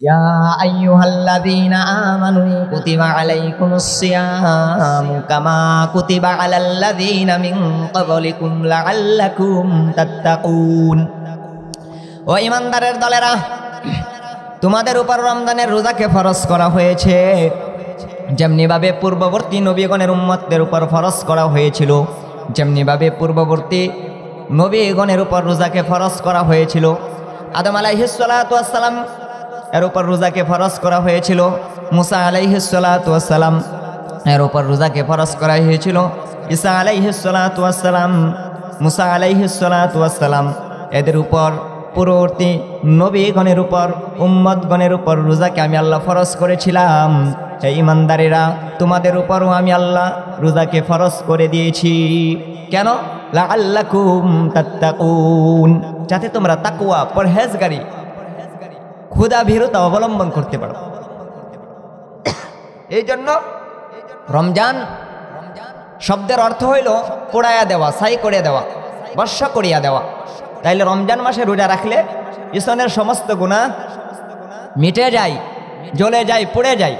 ইয়া আইয়ুহাল্লাযীনা আমানু কুতিবা আলাইকুমুস সিয়ামু কামা কুতিবা আলাল্লাযীনা মিন ক্বাবলিকুম লাআল্লাকুম তাত্তাকুন। ও ঈমানদারের দলেরা, তোমাদের উপর রমজানের রোজাকে ফরজ করা হয়েছে যেমনিভাবে পূর্ববর্তী নবীগণের উম্মতদের উপর ফরজ করা হয়েছিল, যেমনিভাবে পূর্ববর্তী নবীগণের উপর রোজাকে ফরজ করা হয়েছিল। আদম আলাইহিস সালাতু ওয়াস সালাম এর উপর রোজাকে ফরজ করা হয়েছিল, মুসা আলাইহিস সালাতু ওয়াস সালাম এর উপর রোজাকে ফরজ করা হয়েছিল, ঈসা আলাইহিস সালাতু ওয়াস সালাম, মুসা আলাইহিস সালাতু ওয়াস সালাম এদের উপর, পূর্ববর্তী নবীগণের উপর, উম্মতগণের উপর রোজাকে আমি আল্লাহ ফরজ করেছিলাম। হে ঈমানদারেরা, তোমাদের উপরও আমি আল্লাহ রোজাকে ফরজ করে দিয়েছি। কেন? লাআল্লাকুম তাত্তাকুন, যাতে তোমরা তাকওয়া, পরহেজগারি, ক্ষুধা ভীরুতা অবলম্বন করতে পারো। এই জন্য রমজান শব্দের অর্থ হইল পোড়ায়া দেওয়া, ছাই করে দেওয়া, বর্ষ করিয়া দেওয়া। তাইলে রমজান মাসে রোজা রাখলে ইসনের সমস্ত গুনাহ মিটে যায়, জ্বলে যায়, পুড়ে যায়,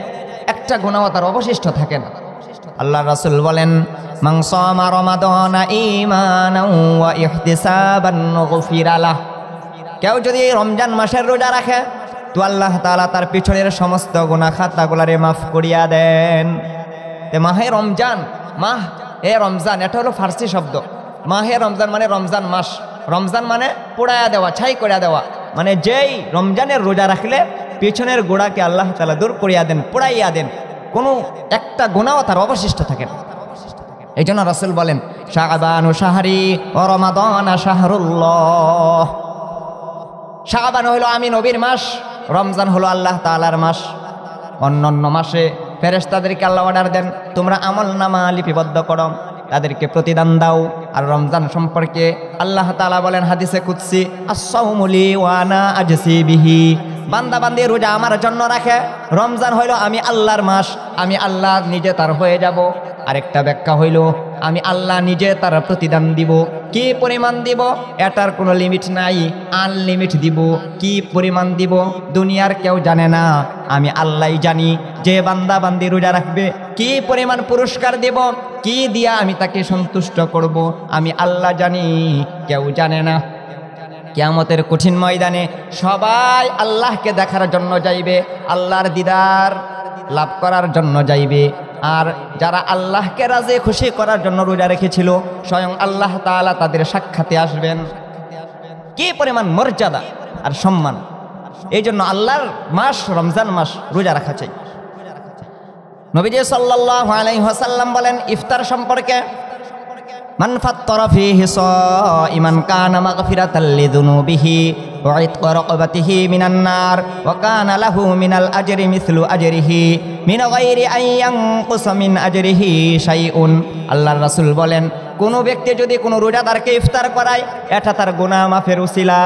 একটা গুনাহ তার অবশিষ্ট থাকে না। আল্লাহ রাসূল বলেন, মান সামা রমাদানা ঈমানান ওয়া ইহতিসাবান গুফিরা লাহ। কেউ যদি রমজান মাসের রোজা রাখে তো আল্লাহ তাআলা তার পিছনের সমস্ত গুনাহ খাতাগুলারে মাফ করিয়া দেন। তে মাহে রমজান, মাহ এ রমজান, এটা হলো ফার্সি শব্দ। মাহে রমজান মানে রমজান মাস, রমজান মানে পোড়ায়া দেওয়া, ছাই করিয়া দেওয়া, মানে যেই রমজানের রোজা রাখলে পিছনের গোড়াকে আল্লাহ তাআলা দূর করিয়া দেন, পোড়াইয়া দেন, কোনো একটা গুনাহ তার অবশিষ্ট থাকে না। এই জন্য রাসূল বলেন, শাবানু শাহরি ওয়া রমাদানা শাহরুল্লাহ। শাবান হলো আমি নবীর মাস, রমজান হলো আল্লাহ তাআলার মাস। অন্যান্য মাসে ফেরেশতাদেরকে আল্লাহ অর্ডার দেন, তোমরা আমলনামা লিপিবদ্ধ করো, তাদেরকে প্রতিদান দাও। আর রমজান সম্পর্কে আল্লাহ তাআলা বলেন হাদিসে কুদসি, আস-সাওমু লি ওয়া আনা আজসি বিহি। বান্দা বান্দি রোজা আমার জন্য রাখে, রমজান হইল আমি আল্লাহর মাস, আমি আল্লাহ নিজে তার হয়ে যাব। আরেকটা ব্যাখ্যা হইল আমি আল্লাহ নিজে তার প্রতিদান দিব। কি পরিমাণ দিব এটার কোনো লিমিট নাই, আনলিমিট দিব। কি পরিমাণ দিব দুনিয়ার কেউ জানে না, আমি আল্লাহই জানি। যে বান্দা বান্দি রোজা রাখবে কি পরিমাণ পুরস্কার দেব, কি দিয়া আমি তাকে সন্তুষ্ট করব, আমি আল্লাহ জানি, কেউ জানে না। কিয়ামতের কঠিন ময়দানে সবাই আল্লাহকে দেখার জন্য যাইবে, আল্লাহর দিদার লাভ করার জন্য যাইবে। আর যারা আল্লাহকে রাজি খুশি করার জন্য রোজা রেখেছিল, স্বয়ং আল্লাহ তাআলা তাদের সাক্ষাতে আসবেন। কি পরিমাণ মর্যাদা আর সম্মান! এই জন্য আল্লাহর মাস রমজান মাস রোজা রাখা চাই। নবীজি সাল্লাল্লাহু আলাইহি ওয়াসাল্লাম বলেন ইফতার সম্পর্কে, মান ফাত্তারা ফীহি সাইমান কানা মাগফিরাতাল লিযুনুবিহি ওয়া ইতকা রাকাবাতিহি মিনান নার ওয়া কানা লাহু মিনাল আজরি মিসলু আজরিহি মিন গায়রি আন ইয়ানকুসা মিন আজরিহি শাইউন। আল্লাহর রাসূল বলেন, কোন ব্যক্তি যদি কোনো রোজাদারকে ইফতার করায়, এটা তার গুনাহ মাফের উসিলা,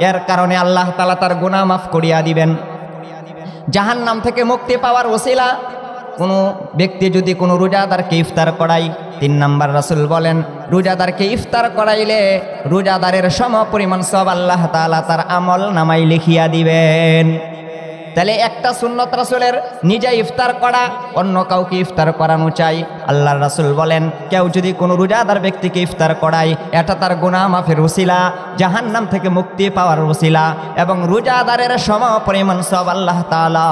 এর কারণে আল্লাহ তাআলা তার গুনাহ মাফ করিয়া দিবেন। জাহান্নাম থেকে মুক্তি পাওয়ার উসিলা কোনো ব্যক্তি যদি কোনো রোজাদারকে ইফতার করায়। 3 নাম্বার রাসূল বলেন, রোজাদারকে ইফতার করাইলে রোজাদারের সম পরিমাণ সব আল্লাহ তাআলা তার আমল নামায় লিখিয়া দিবেন। তাহলে একটা সুন্নত রাসূলের নিজে ইফতার করা, অন্য কাউকে ইফতার করানো চাই। আল্লাহর রাসূল বলেন, কেউ যদি কোনো রোজাদার ব্যক্তিকে ইফতার করায়, এটা তার গুনাহ মাফের উসিলা, জাহান্নাম থেকে মুক্তি পাওয়ার উসিলা, এবং রোজাদারের সম পরিমাণ সব আল্লাহ তাআলা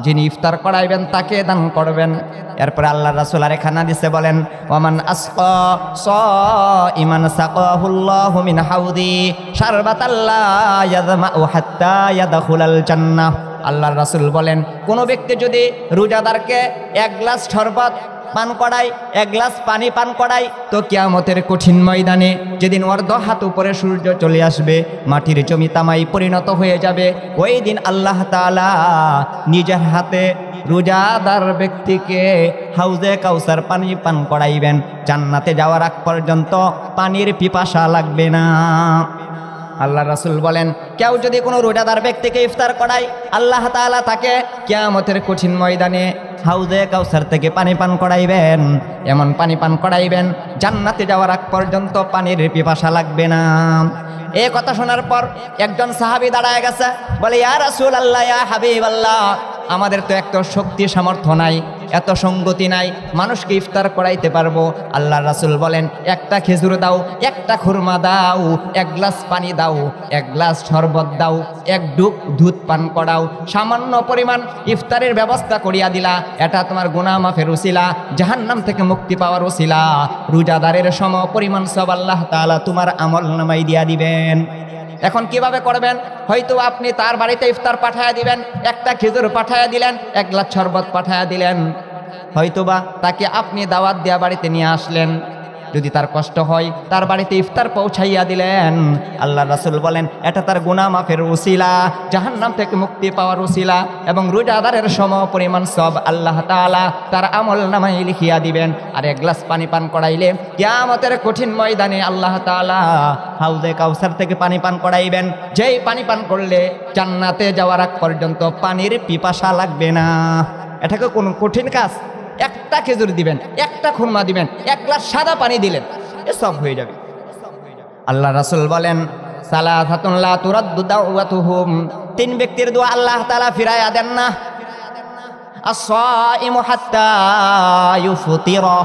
যিনি ইফতার করাইবেন তাকে দান করবেন। এরপরে আল্লাহর রাসূল আরেকখানা হাদিসে বলেন, ওয়ামান আসকা সাইমান সাকাহুল্লাহু মিন হাউদি শারবাতাল্লা ইয়াযমাউ হাত্তা ইয়াদখুলাল জান্নাহ। আল্লাহর রাসূল বলেন, কোন ব্যক্তি যদি রোজাদারকে 1 গ্লাস শরবত পান করায়, 1 গ্লাস পানি পান করায়, তো কিয়ামতের কঠিন ময়দানে যেদিন অর্ধ হাত উপরে সূর্য চলে আসবে, মাটির জমি তামায় পরিণত হয়ে যাবে, ওই দিন আল্লাহ তাআলা নিজের হাতে রোজাদার ব্যক্তিকে হাউজে কাউসার পানি পান করাইবেন। জান্নাতে যাওয়ার আগ পর্যন্ত পানির পিপাসা লাগবে না। আল্লাহ রাসূল বলেন, কেউ যদি কোনো রোজাদার ব্যক্তিকে ইফতার করায়, আল্লাহ তাআলা তাকে কিয়ামতের কঠিন ময়দানে হাউজে কাউসার থেকে পানি পান করাইবেন। এমন পানি পান করাইবেন জান্নাতে যাওয়ার আগ পর্যন্ত পানির পিপাসা লাগবে না। এই কথা শোনার পর একজন সাহাবী দাঁড়ায় গেছে, বলে ইয়া রাসূলুল্লাহ, ইয়া হাবিবাল্লাহ, আমাদের তো এত শক্তি সামর্থ্য নাই, এত সঙ্গতি নাই, মানুষকে ইফতার করাইতে পারবো। আল্লাহর রাসূল বলেন, একটা খেজুর দাও, একটা খুরমা দাও, এক গ্লাস পানি দাও, এক গ্লাস শরবত দাও, এক ডুব দুধ পান করাও, সামান্য পরিমাণ ইফতারের ব্যবস্থা করিয়া দিলা, এটা তোমার গুনাহ মাফের উসিলা, জাহান্নাম থেকে মুক্তি পাওয়ার উসিলা, রোজাদারের সম পরিমাণ সব আল্লাহ তাআলা তোমার আমলনামায় দিয়া দিবেন। এখন কিভাবে করবেন? হয়তো আপনি তার বাড়িতে ইফতার পাঠায়া দিবেন, একটা খেজুর পাঠায়া দিলেন, এক গ্লাস শরবত পাঠায়া দিলেন, হয়তোবা তাকে আপনি দাওয়াত দেয়া বাড়িতে নিয়ে আসলেন, যদি তার কষ্ট হয় তার বাড়িতে ইফতার পৌঁছাইয়া দিলেন। আল্লাহর রাসূল বলেন, এটা তার গুনাহ মাফের উসিলা, জাহান্নাম থেকে মুক্তি পাওয়ার উসিলা, এবং রোজাদারের সম পরিমাণ সব আল্লাহ তাআলা তার আমলনামায় লিখিয়া দিবেন। আর এক গ্লাস পানি পান করাইলে কিয়ামতের কঠিন ময়দানে আল্লাহ তাআলা হাউজে কাউসার থেকে পানি পান করাইবেন, যেই পানি পান করলে জান্নাতে যাওয়ার আগ পর্যন্ত পানির পিপাসা লাগবে না। এটাকে কোনো কঠিন কাজ? একটা খেজুর দিবেন, একটা খুরমা দিবেন, এক গ্লাস সাদা পানি দিলেন, এসব হয়ে যাবে। আল্লাহ রাসূল বলেন, সালাসাতুন লা তুরাদ্দু দাওয়াতুহুম, তিন ব্যক্তির দোয়া আল্লাহ তাআলা ফিরাইয়া দেন না। আস-সাইমু হাত্তা ইউফতিরা,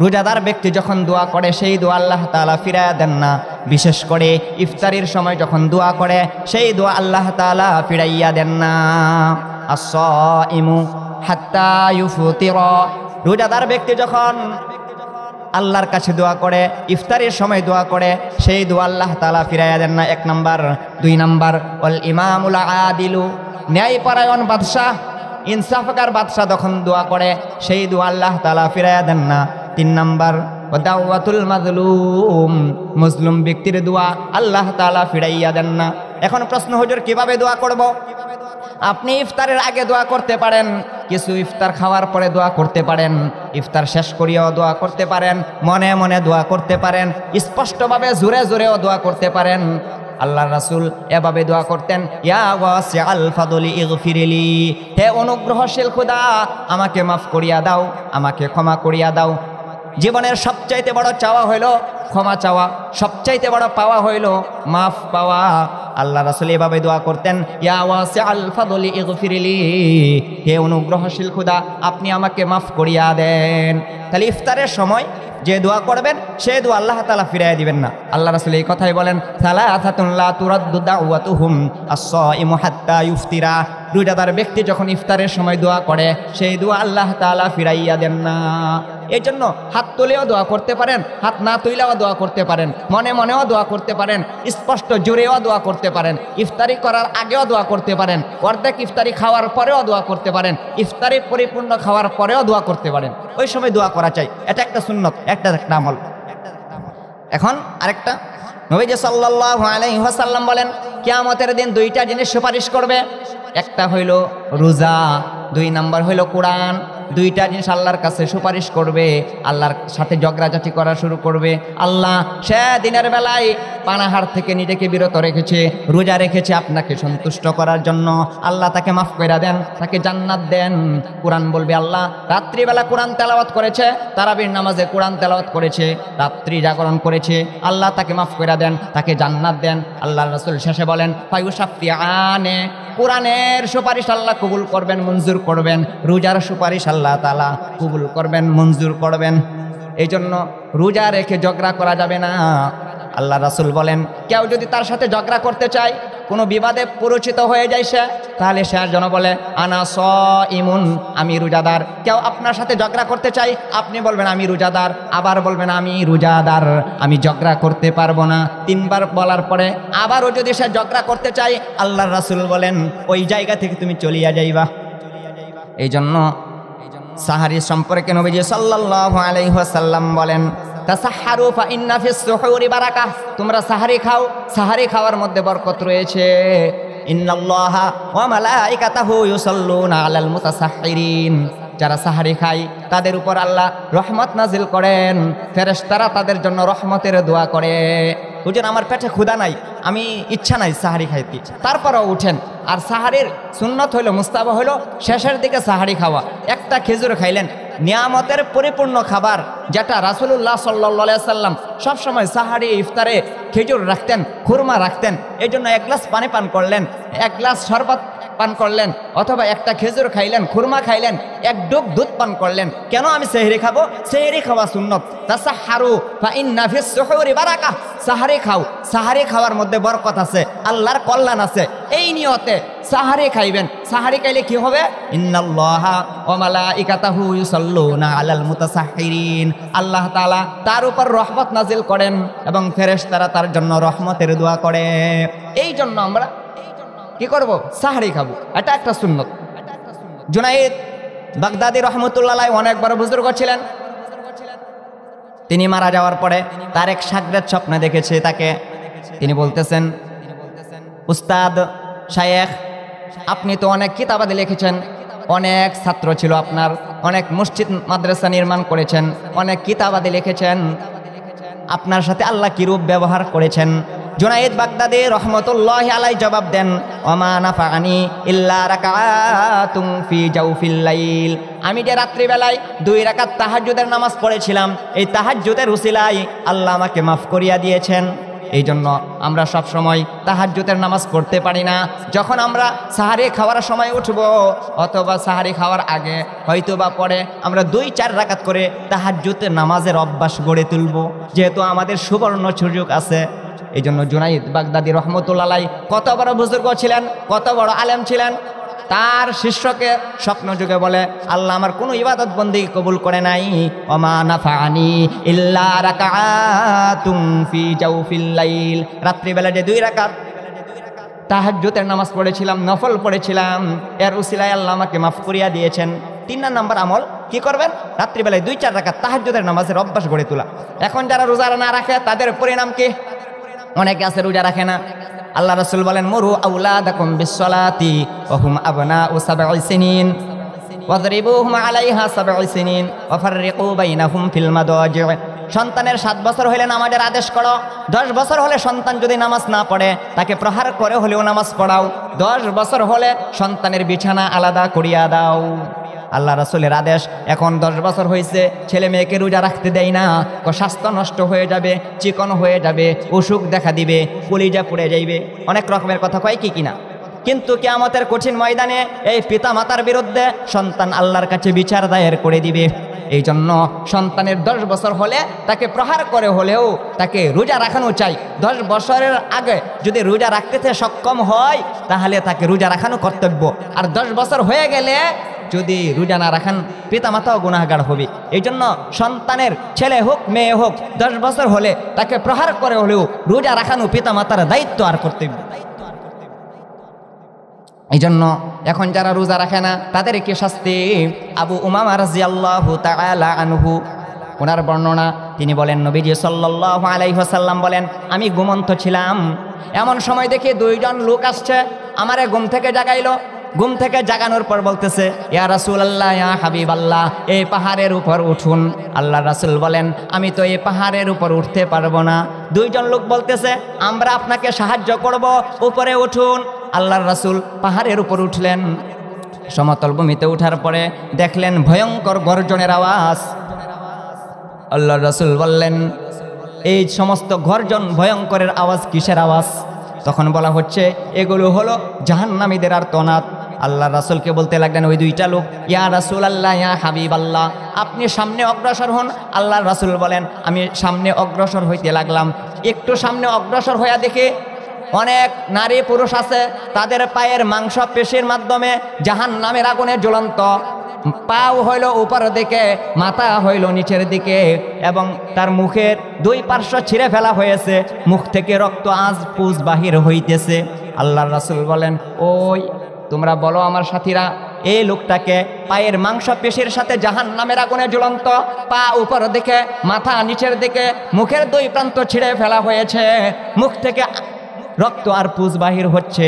রোজাদার ব্যক্তি যখন দোয়া করে সেই দোয়া আল্লাহ তাআলা ফিরাইয়া দেন না। বিশেষ করে ইফতারির সময় যখন দোয়া করে সেই দোয়া আল্লাহ তাআলা ফিরাইয়া দেন না। আস-সাইমু হাত্তা ইউফতিরা, রোজাদার ব্যক্তি যখন আল্লাহর কাছে দোয়া করে, ইফতারের সময় দোয়া করে, সেই দোয়া আল্লাহ তাআলা ফিরাইয়া দেন না, 1 নাম্বার। 2 নাম্বার, ওয়াল ইমামুল আদিলু, ন্যায়পরায়ণ বাদশাহ, ইনসাফকার বাদশাহ যখন দোয়া করে সেই দোয়া আল্লাহ তাআলা ফিরাইয়া দেন না। 3 নাম্বার, ওয়া দাওয়াতুল মাজলুম, মুসলিম ব্যক্তির দোয়া আল্লাহ তাআলা ফিরাইয়া দেন না। এখন প্রশ্ন, হুজুর কিভাবে দোয়া করব? আপনি ইফতারের আগে দোয়া করতে পারেন, কিছু ইফতার খাওয়ার পরে দোয়া করতে পারেন, ইফতার শেষ করিয়াও দোয়া করতে পারেন, মনে মনে দোয়া করতে পারেন, স্পষ্টভাবে জোরে জোরেও দোয়া করতে পারেন। আল্লাহর রাসূল এভাবে দোয়া করতেন, ইয়া ওয়াসিআল ফাদলি ইগফিরলি, হে অনুগ্রহশীল খোদা আমাকে মাফ করিয়া দাও, আমাকে ক্ষমা করিয়া দাও। জীবনের সবচাইতে বড় চাওয়া হইল ক্ষমা চাওয়া, সবচাইতে বড় পাওয়া হইল মাফ পাওয়া। আল্লাহ রাসূল এভাবে দোয়া করতেন, ইয়া ওয়াসিআল ফাদলি ইগফিরলি, হে অনুগ্রহশীল খোদা আপনি আমাকে মাফ করিয়া দেন। তাহলে ইফতারের সময় যে দোয়া করবেন সেই দোয়া আল্লাহ তাআলা ফিরাইয়া দিবেন না। আল্লাহ রাসূল এই কথাই বলেন, সালাসাতুন লা তুরাদ্দু দাওয়াতুহুম, আস-সাইমু হাত্তা ইফতিরা, রোজাদার ব্যক্তি যখন ইফতারের সময় দোয়া করে সেই দোয়া আল্লাহ তাআলা ফিরাইয়া দেন না। এই জন্য হাত তুলেও দোয়া করতে পারেন, হাত না তুলেও দোয়া করতে পারেন, মনে মনেও দোয়া করতে পারেন, স্পষ্ট জোরেও দোয়া করতে পারেন, ইফতারি করার আগেও দোয়া করতে পারেন, অর্ধেক ইফতারি খাওয়ার পরেও দোয়া করতে পারেন, ইফতারি পরিপূর্ণ খাওয়ার পরেও দোয়া করতে পারেন। ওই সময় দোয়া করা চাই, এটা একটা সুন্নত, একটা আমল। এখন আরেকটা, নবীজি সাল্লাল্লাহু আলাইহি ওয়াসাল্লাম বলেন, কিয়ামতের দিন 2টা জিনিস সুপারিশ করবে, একটা হইল রোজা, 2 নাম্বার হইল কোরআন। 2টা জিনিস আল্লাহর কাছে সুপারিশ করবে, আল্লাহর সাথে ঝগড়াঝাটি করা শুরু করবে। আল্লাহ সে দিনের বেলায় পানাহার থেকে নিজেকে বিরত রেখেছে, রোজা রেখেছে আপনাকে সন্তুষ্ট করার জন্য, আল্লাহ তাকে মাফ করে দেন, তাকে জান্নাত দেন। কোরআন বলবে, আল্লাহ রাত্রিবেলা কোরআন তেলাওয়াত করেছে, তারাবির নামাজে কোরআন তেলাওয়াত করেছে, রাত্রি জাগরণ করেছে, আল্লাহ তাকে মাফ করে দেন, তাকে জান্নাত দেন। আল্লাহর রাসূল শেষে বলেন, ফায়ুশাফিআনে, কোরআনের সুপারিশ আল্লাহ কবুল করবেন, মঞ্জুর করবেন, রোজার সুপারিশ আল্লাহ তাআলা কবুল করবেন, মঞ্জুর করবেন। এই জন্য রোজা রেখে ঝগড়া করা যাবে না। আল্লাহ রাসূল বলেন, কেউ যদি তার সাথে ঝগড়া করতে চায়, কোনো বিবাদে পরিচিত হয়ে যায় সে, তাহলে সে যেন বলে আনা সাইমুন, আমি রোজাদার। কেউ আপনার সাথে ঝগড়া করতে চাই, আপনি বলবেন আমি রোজাদার, আবার বলবেন আমি রোজাদার, আমি ঝগড়া করতে পারবো না। 3 বার বলার পরে আবারও যদি সে ঝগড়া করতে চায়, আল্লাহর রাসূল বলেন ওই জায়গা থেকে তুমি চলিয়া যাইবা। এই জন্য সাহারি সম্পর্কে নবীজি সাল্লাল্লাহু আলাইহি ওয়াসাল্লাম বলেন, তাসাহহারু ফা ইন্না ফিস সুহুরি বারাকাহ, তোমরা সাহারি খাও, সাহারি খাওয়ার মধ্যে বরকত রয়েছে। ইন্নাল্লাহা ওয়া মালাইকাতাহু ইউসাল্লুনা আলাল মুতাসাহহিরিন, যারা সাহারি খায় তাদের উপর আল্লাহ রহমত নাজিল করেন, ফেরেশতারা তাদের জন্য রহমতের দোয়া করে। হুজুর আমার পেটে ক্ষুধা নাই, আমি ইচ্ছা নাই সাহারি খাইতে, তারপরও উঠেন। আর সাহারির সুন্নত হইল, মুস্তাহাব হইল শেষের দিকে সাহারি খাওয়া। একটা খেজুর খাইলেন, নিয়ামতের পরিপূর্ণ খাবার, যেটা রাসূলুল্লাহ সাল্লাল্লাহু আলাইহি সাল্লাম সবসময় সাহারি ইফতারে খেজুর রাখতেন, খুরমা রাখতেন। এই জন্য 1 গ্লাস পানি পান করলেন, 1 গ্লাস শরবত পান করলেন, অথবা একটা খেজুর খাইলেন, খুরমা খাইলেন, 1 ডুব দুধ পান করলেন। কেন আমি সেহরি খাবো? সেহরি খাওয়া সুন্নত। তাসাহহারু ফা ইন্না ফিস সুহুরি বারাকাহ। সাহারি খাও, সাহারি খাওয়ার মধ্যে বরকত আছে, আল্লাহর কল্যাণ আছে। এই নিয়তে সাহারি খাইবেন। সাহারি খাইলে কি হবে? ইন্নাল্লাহা ওয়া মালাইকাতাহু ইউসাল্লুনা আলাল মুতাসাহহিরিন। আল্লাহ তাআলা তার উপর রহমত নাজিল করেন এবং ফেরেশতারা তার জন্য রহমতের দোয়া করে। এই জন্য আমরা কি করব? সাহারি খাবো। এটা একটা সুন্নত। জুনাইদ বাগদাদি রহমতুল্লাহ আলাইহি অনেক বড় বুজুর্গ ছিলেন। তিনি মারা যাওয়ার পরে তার এক শাগরেদ স্বপ্নে দেখেছে তাকে। তিনি বলতেছেন, উস্তাদ শায়েখ, আপনি তো অনেক কিতাবাদি লিখেছেন, অনেক ছাত্র ছিল আপনার, অনেক মসজিদ মাদ্রাসা নির্মাণ করেছেন, অনেক কিতাবাদি লিখেছেন, আপনার সাথে আল্লাহ কিরূপ ব্যবহার করেছেন? জুনাইদ বাগদাদি রহমতুল্লাহি আলাইহি জবাব দেন, ওমা নাফাআনি ইল্লা রাকাতুন ফি জাওফিল লাইল। আমি যে রাত্রিবেলায় 2 রাকাত তাহাজ্জুদের নামাজ পড়েছিলাম, এই তাহাজ্জুদের উসিলায় আল্লাহ আমাকে মাফ করিয়া দিয়েছেন। এই জন্য আমরা সব সময় তাহাজ্জুদের নামাজ পড়তে পারি না। যখন আমরা সাহারি খাওয়ার সময় উঠব অথবা সাহারি খাওয়ার আগে হয়তোবা পরে আমরা 2-4 রাকাত করে তাহাজ্জুদের নামাজের অভ্যাস গড়ে তুলব, যেহেতু আমাদের সুবর্ণ সুযোগ আছে। এই জন্য জুনাইদ বাগদাদি রহমতুল্লাহ আলাইহি কত বড় বুজুর্গ ছিলেন, কত বড় আলেম ছিলেন। তার শিষ্যকে স্বপ্ন যুগে বলে, আল্লাহ আমার কোনো ইবাদত বন্দেগী কবুল করে নাই। ওমা নাফাআনি ইল্লা রাকাতুন ফি জাওফিল লাইল। রাত্রিবেলা যে 2 রাকাত তাহাজ্জুদের নামাজ পড়েছিলাম, নফল পড়েছিলাম, এর উসিলায় আল্লাহ আমাকে মাফ করিয়া দিয়েছেন। 3 নম্বর আমল কি করবেন? রাত্রিবেলায় 2-4 রাকাত তাহাজ্জুদের নামাজের অভ্যাস গড়ে তোলা। এখন যারা রোজা না রাখে তাদের পরিণাম কি? অনেকে আছে রোজা রাখে না। আল্লাহ রাসূল বলেন, মুরু আওলাদাকুম বিসসালাতি ওয়া হুম আবনাউ 7 সিনিন ওয়াদরিবুহুম আলাইহা 7 সিনিন ওয়া ফাররিকু বাইনাহুম ফিল মাদাজি'। সন্তানের 7 বছর হলে নামাজের আদেশ করো। 10 বছর হলে সন্তান যদি নামাজ না পড়ে তাকে প্রহার করে হলেও নামাজ পড়াও। 10 বছর হলে সন্তানের বিছানা আলাদা করিয়া দাও। আল্লাহ রাসূলের আদেশ। এখন 10 বছর হয়েছে, ছেলে মেয়েকে রোজা রাখতে দেয় না। স্বাস্থ্য নষ্ট হয়ে যাবে, চিকন হয়ে যাবে, অসুখ দেখা দিবে, কলিজা পুড়ে যাইবে, অনেক রকমের কথা কয় কি কিনা। কিন্তু কিয়ামতের কঠিন ময়দানে এই পিতা মাতার বিরুদ্ধে সন্তান আল্লাহর কাছে বিচার দায়ের করে দিবে। এই জন্য সন্তানের 10 বছর হলে তাকে প্রহার করে হলেও তাকে রোজা রাখানো চাই। 10 বছরের আগে যদি রোজা রাখতে সক্ষম হয় তাহলে তাকে রোজা রাখানো কর্তব্য। আর 10 বছর হয়ে গেলে যদি রোজা না রাখান পিতামাতাও গুনাহগার হবে। এই জন্য সন্তানের ছেলে হোক মেয়ে হোক 10 বছর হলে তাকে প্রহার করে হলেও রোজা রাখানো পিতামাতার দায়িত্ব আর কর্তব্য। এই জন্য এখন যারা রোজা রাখে না তাদের কি শাস্তি? আবু উমামা রাদিয়াল্লাহু তাআলা আনহু ওনার বর্ণনা, তিনি বলেন, নবীজি সাল্লাল্লাহু আলাইহি ওয়াসাল্লাম বলেন, আমি ঘুমন্ত ছিলাম, এমন সময় দেখি 2 জন লোক আসছে, আমারে ঘুম থেকে জাগাইলো। ঘুম থেকে জাগানোর পর বলতেছে, ইয়া রাসূলুল্লাহ, ইয়া হাবিবাল্লাহ, এই পাহাড়ের উপর উঠুন। আল্লাহ রাসূল বলেন, আমি তো এই পাহাড়ের উপর উঠতে পারবো না। 2 জন লোক বলতেছে, আমরা আপনাকে সাহায্য করব, উপরে উঠুন। আল্লাহর রাসূল পাহাড়ের উপর উঠলেন। সমতল ভূমিতে উঠার পরে দেখলেন ভয়ঙ্কর গর্জনের আওয়াজ। আল্লাহর রাসূল বললেন, এই সমস্ত গর্জন ভয়ঙ্করের আওয়াজ কিসের আওয়াজ? তখন বলা হচ্ছে, এগুলো হলো জাহান্নামীদের আর্তনাদ। আল্লাহর রাসূলকে বলতে লাগলেন ওই 2টা লোক, ইয়া রাসূলুল্লাহ, ইয়া হাবিবাল্লাহ, আপনি সামনে অগ্রসর হন। আল্লাহর রাসূল বলেন, আমি সামনে অগ্রসর হইতে লাগলাম। একটু সামনে অগ্রসর হইয়া দেখে অনেক নারী পুরুষ আছে, তাদের পায়ের মাংস পেশির মাধ্যমে জাহান্নামের আগুনে জ্বলন্ত। পাও হইল উপর দিকে, মাথা হইল নিচের দিকে, এবং তার মুখের 2 পার্শ্ব ছিঁড়ে ফেলা হয়েছে, মুখ থেকে রক্ত আজ পুজ বাহির হইতেছে। আল্লাহর রাসূল বলেন, ওই তোমরা বলো আমার সাথীরা, এই লোকটাকে পায়ের মাংস পেশির সাথে জাহান্নামের আগুনে জ্বলন্ত, পা উপর দিকে, মাথা নিচের দিকে, মুখের 2 প্রান্ত ছিঁড়ে ফেলা হয়েছে, মুখ থেকে রক্ত আর পুজ বাহির হচ্ছে।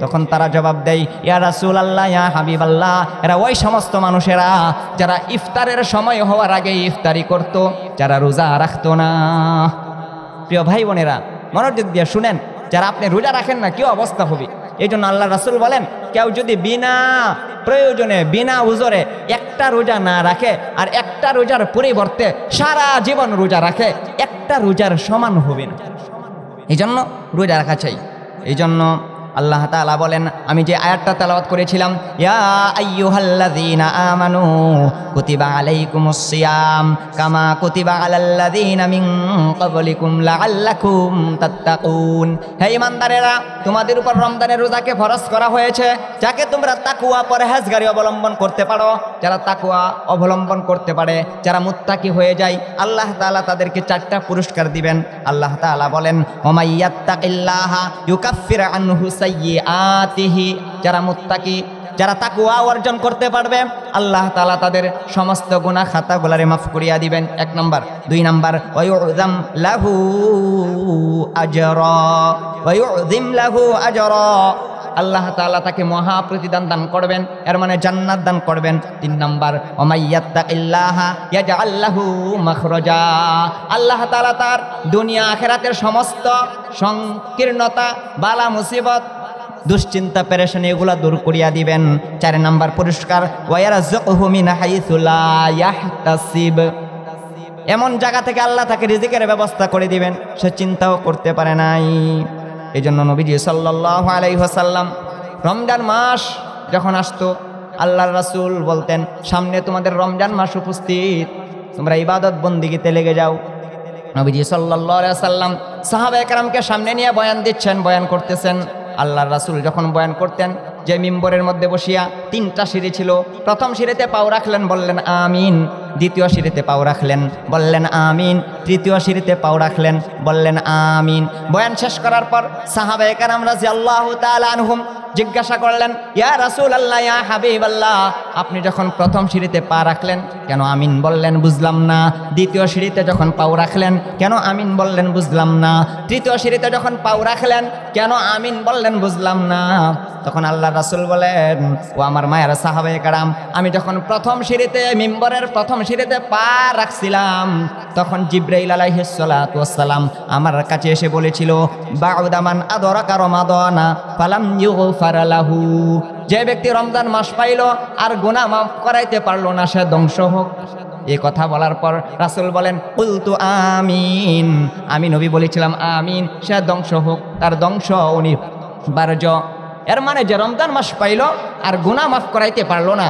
তখন তারা জবাব দেয়, ইয়া রাসূলুল্লাহ, ইয়া হাবিবাল্লাহ, এরা ওই সমস্ত মানুষেরা যারা ইফতারের সময় হওয়ার আগে ইফতারি করত, যারা রোজা রাখতো না। প্রিয় ভাই বোনেরা, মনোযোগ দিয়ে শুনেন, যারা আপনি রোজা রাখেন না কি অবস্থা হবে। এই জন্য আল্লাহ রাসূল বলেন, কেউ যদি বিনা প্রয়োজনে বিনা উজরে একটা রোজা না রাখে আর একটা রোজার পরিবর্তে সারা জীবন রোজা রাখে, একটা রোজার সমান হবে না। এই জন্য রোজা রাখা চাই। এই জন্য আল্লাহ তাআলা বলেন, আমি যে আয়াতটা তেলাওয়াত করেছিলাম, ইয়া আইয়ুহাল্লাযীনা আমানু কুতিবা আলাইকুমুস সিয়াম কামা কুতিবা আলাল্লাযীনা মিন ক্বাবলিকুম লাআল্লাকুম তাত্তাকুন। হে ঈমানদারেরা, তোমাদের উপর রমজানের রোজাকে ফরজ করা হয়েছে যাকে তোমরা তাকওয়া পরহেজগারি অবলম্বন করতে পারো। যারা তাকওয়া অবলম্বন করতে পারে, যারা মুত্তাকি হয়ে যায়, আল্লাহ তাআলা তাদেরকে 4টা পুরস্কার দিবেন। আল্লাহ তাআলা বলেন, ওমাইয়াত্তাকিল্লাহা ইউকাফির আনহু সাইয়্যাতিহি। যারা মুত্তাকি, যারা তাকওয়া অর্জন করতে পারবে, আল্লাহ তাআলা তাদের সমস্ত গুনাহ খাতাগুলোরে মাফ করিয়া দিবেন। 1 নম্বর। 2 নম্বর, ওয়ায়ুযম লাহু আজরা, ওয়ায়ুযিম লাহু আজরা। আল্লাহ তাআলা তাকে মহা প্রতিদান দান করবেন, এর মানে জান্নাত দান করবেন। 3 নম্বর, ওমাইয়াত্তাকিল্লাহা ইয়াজআল লাহু মাখরাজা। আল্লাহ তাআলা তার দুনিয়া আখিরাতের সমস্ত সংকীর্ণতা, বালা মুসিবত, দুশ্চিন্তা, পেরেশানি এগুলা দূর করিয়া দিবেন। 4 নম্বর পুরস্কার, ওয়ায়ারযুকহু মিন হাইসু লা ইয়াহতাসিব। এমন জায়গা থেকে আল্লাহ তাকে রিজিকের ব্যবস্থা করে দিবেন, সে চিন্তাও করতে পারে নাই। এই জন্য নবীজি সাল্লাল্লাহু আলাইহি ওয়াসাল্লাম রমজান মাস যখন আসতো, আল্লাহর রাসূল বলতেন, সামনে তোমাদের রমজান মাস উপস্থিত, তোমরা ইবাদত বন্দিগিতে লেগে যাও। নবীজি সাল্লাল্লাহু আলাইহি ওয়াসাল্লাম সাহাবায়ে কেরামকে সামনে নিয়ে বয়ান দিচ্ছেন, বয়ান করতেছেন। আল্লাহর রাসূল যখন বয়ান করতেন, যে মিম্বরের মধ্যে বসিয়া 3টা সিঁড়ি ছিল, প্রথম সিঁড়িতে পাও রাখলেন, বললেন আমিন। দ্বিতীয় সিঁড়িতে পাও রাখলেন, বললেন আমিন। তৃতীয় সিঁড়িতে পাও রাখলেন, বললেন আমিন। বয়ান শেষ করার পর সাহাবায়ে কেরাম রাদিয়াল্লাহু তাআলা আনহুম জিজ্ঞাসা করলেন, ইয়া রাসূলুল্লাহ, ইয়া হাবিবাল্লাহ, আপনি যখন প্রথম সিঁড়িতে পা রাখলেন কেন আমিন বললেন, বুঝলাম না। দ্বিতীয় সিঁড়িতে যখন পাও রাখলেন কেন আমিন বললেন, বুঝলাম না। তৃতীয় সিঁড়িতে যখন পাও রাখলেন কেন আমিন বললেন, বুঝলাম না। তখন আল্লাহ রাসূল বলেন, ও আমার মায়ের সাহাবায়ে কেরাম, আমি যখন প্রথম সিঁড়িতে, মিম্বরের প্রথম সিঁড়িতে পা রাখছিলাম, তখন জিবরাইল আলাইহিস সালাতু ওয়াস সালাম আমার কাছে এসে বলেছিল, বাউদা মান আদরাকা রমাদানা ফালাম ইউগফার লাহু। যে ব্যক্তি রমজান মাস পাইল আর গুনাহ মাফ করাইতে পারলো না, সে ধ্বংস হোক। এই কথা বলার পর রাসূল বলেন, কুলতু আমিন। আমি নবী বলেছিলাম আমিন, সে ধ্বংস হোক, তার ধ্বংস অনিবার্য। এর মানে যে রমজান মাস পাইল আর গুনাহ মাফ করাইতে পারলো না,